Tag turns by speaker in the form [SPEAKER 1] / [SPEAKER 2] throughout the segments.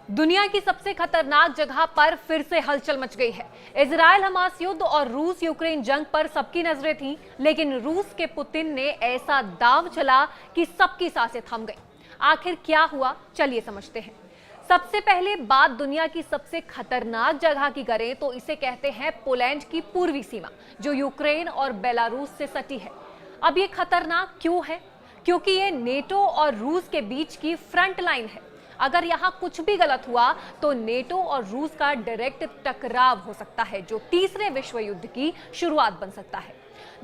[SPEAKER 1] दुनिया की सबसे खतरनाक जगह पर फिर से हलचल मच गई है। इजराइल हमास युद्ध और रूस यूक्रेन जंग पर सबकी नजरें थीं, लेकिन रूस के पुतिन ने ऐसा दांव चला कि सबकी सांसें थम गई। आखिर क्या हुआ, चलिए समझते हैं। सबसे पहले बात दुनिया की सबसे खतरनाक जगह की करें तो इसे कहते हैं पोलैंड की पूर्वी सीमा, जो यूक्रेन और बेलारूस से सटी है। अब ये खतरनाक क्यों है? क्योंकि ये नेटो और रूस के बीच की फ्रंट लाइन है। अगर यहाँ कुछ भी गलत हुआ तो नेटो और रूस का डायरेक्ट टकराव हो सकता है, जो तीसरे विश्व युद्ध की शुरुआत बन सकता है।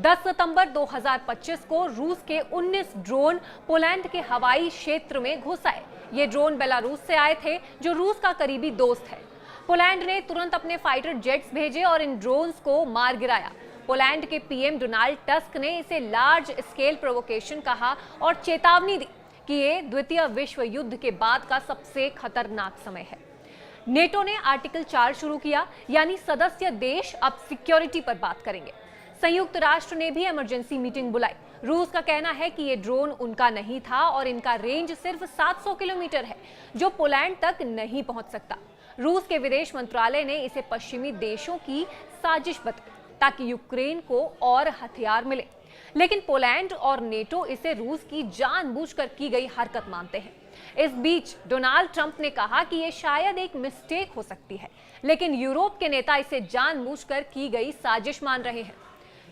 [SPEAKER 1] 10 सितंबर 2025 को रूस के 19 ड्रोन पोलैंड के हवाई क्षेत्र में घुस आए। ये ड्रोन बेलारूस से आए थे, जो रूस का करीबी दोस्त है। पोलैंड ने तुरंत अपने फाइटर जेट्स भेजे और इन ड्रोन्स को मार गिराया। पोलैंड के पीएम डोनाल्ड टस्क ने इसे लार्ज स्केल प्रोवोकेशन कहा और चेतावनी दी कि ये द्वितीय विश्व युद्ध के बाद का सबसे खतरनाक समय है। नेटो ने आर्टिकल 4 शुरू किया, यानी सदस्य देश अब सिक्योरिटी पर बात करेंगे। संयुक्त राष्ट्र ने भी इमरजेंसी मीटिंग बुलाई। रूस का कहना है कि ये ड्रोन उनका नहीं था और इनका रेंज सिर्फ 700 किलोमीटर है, जो पोलैंड तक नहीं पहुंच सकता। रूस के विदेश मंत्रालय ने इसे पश्चिमी देशों की साजिश बताई ताकि यूक्रेन को और हथियार मिले, लेकिन पोलैंड और नेटो इसे रूस की जानबूझकर की गई हरकत मानते हैं। इस बीच डोनाल्ड ट्रंप ने कहा कि यह शायद एक मिस्टेक हो सकती है, लेकिन यूरोप के नेता इसे जानबूझकर की गई साजिश मान रहे हैं।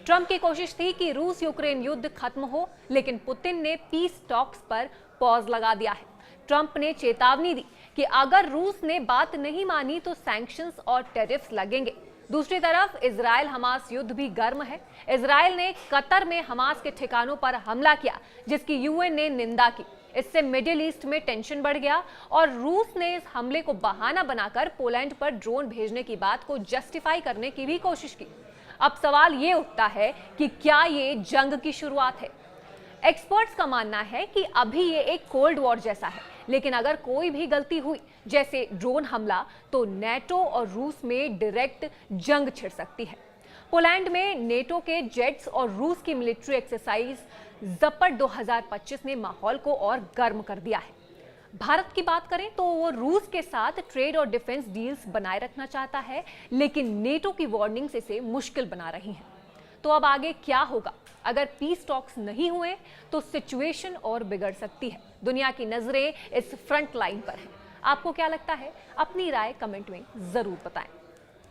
[SPEAKER 1] ट्रंप की कोशिश थी कि रूस यूक्रेन युद्ध खत्म हो, लेकिन पुतिन ने पीस टॉक्स पर पॉज लगा दिया है। ट्रंप ने चेतावनी दी कि अगर रूस ने बात नहीं मानी तो सैंक्शंस और टैरिफ्स लगेंगे। दूसरी तरफ इजराइल हमास युद्ध भी गर्म है। इजराइल ने कतर में हमास के ठिकानों पर हमला किया, जिसकी यूएन ने निंदा की। इससे मिडिल ईस्ट में टेंशन बढ़ गया और रूस ने इस हमले को बहाना बनाकर पोलैंड पर ड्रोन भेजने की बात को जस्टिफाई करने की भी कोशिश की। अब सवाल ये उठता है कि क्या ये जंग की शुरुआत है? एक्सपर्ट्स का मानना है कि अभी ये एक कोल्ड वॉर जैसा है, लेकिन अगर कोई भी गलती हुई, जैसे ड्रोन हमला, तो नेटो और रूस में डायरेक्ट जंग छिड़ सकती है। पोलैंड में नेटो के जेट्स और रूस की मिलिट्री एक्सरसाइज ज़पट 2025 ने माहौल को और गर्म कर दिया है। भारत की बात करें तो वो रूस के साथ ट्रेड और डिफेंस डील्स बनाए रखना चाहता है, लेकिन नेटो की वार्निंग्स इसे मुश्किल बना रही हैं। तो अब आगे क्या होगा? अगर पीस टॉक्स नहीं हुए तो सिचुएशन और बिगड़ सकती है। दुनिया की नजरें इस फ्रंट लाइन पर हैं। आपको क्या लगता है? अपनी राय कमेंट में जरूर बताएं।